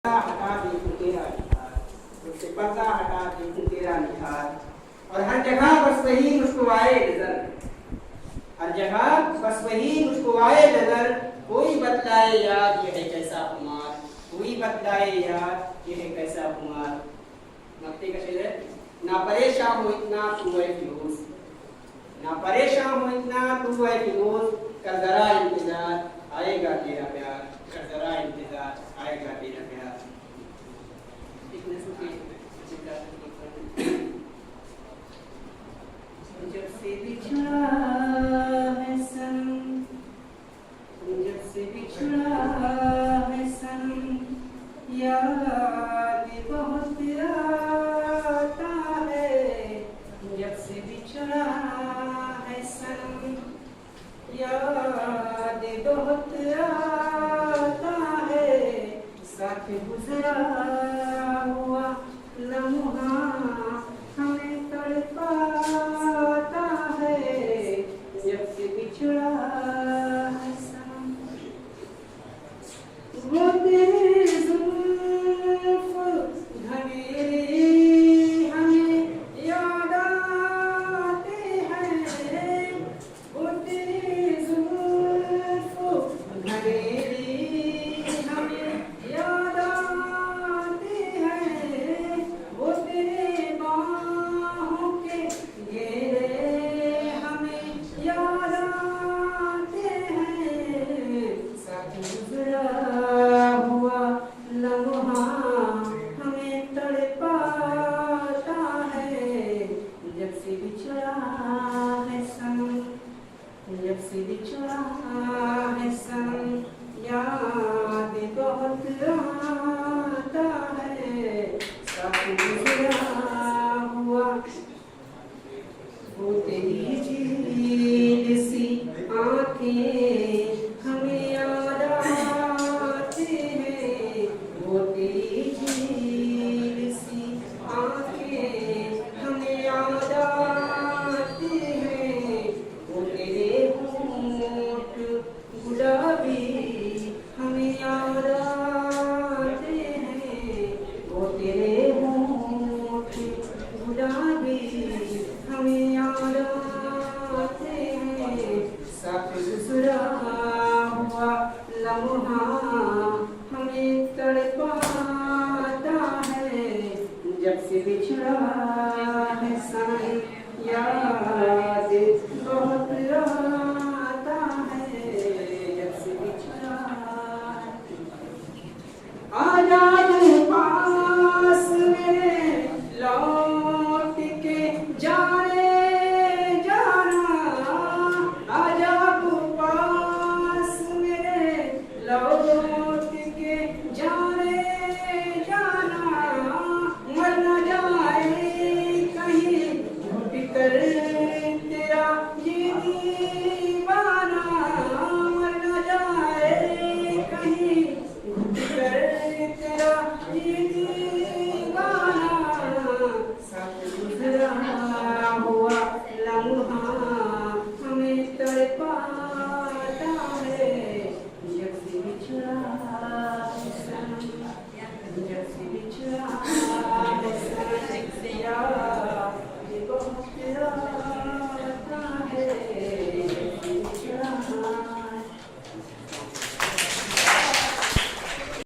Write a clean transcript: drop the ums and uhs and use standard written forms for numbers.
हटा दे तू तेरा निहार, मुझसे पर्दा हटा दे तू तेरा निहार। और हर जगह बस वही मुस्कुराए नजर, हर जगह बस वही मुस्कुराए नजर। कोई बतलाए यार ये है कैसा खुमार, कोई बतलाए यार ये है कैसा खुमार। मक्ते का शेर है, ना परेशान हो इतना तू है फिरोज, ना परेशान हो इतना तू है फिरोज। कर जरा इंतजार आएगा तेरा प्यार, कर जरा इंतजार आएगा तेरा प्यार। जब से बिछड़ा है सन, जब से बिछड़ा है सन, याद बहुत आता है। जब से बिछड़ा है सन, याद बहुत आता है। साथ गुजरा हुआ लम्हा हमें तड़पाता है। जब से बिछड़ा है सन, वो तेरे जुल्फ घनेरे हमें याद आते हैं। वो तेरे जुल्फ घनेरे हमें याद आते हैं। वो तेरे बाहों के घेरे हमें याद आते हैं। साथ गुजरा हुआ लम्हा हमें तड़पाता है। जब से बिछड़ा है सन, जब से बिछड़ा है सन, याद बहुत आता है। साथ गुजरा हुआ वो तेरी झील सी आँखें हमें याद आते हैं। वो तेरी झील सी आँखें हमें याद आते हैं। वो तेरे होंठ गुलाबी हमें याद आते हैं। वो तेरे होंठ गुलाबी हमें याद आते हैं। साथ गुजरा हुआ लम्हा हमें तड़पाता है। जब से बिछड़ा है सन, याद बहुत आता है। जब से बिछड़ा आजा तू पास मेरे लौट के जाने जाना। आजा तू पास मेरे लौट के जाने जाना। मर न जाए कहीं घुट कर तेरा ये दीवाना। मर न जाए कहीं घुट कर तेरा ये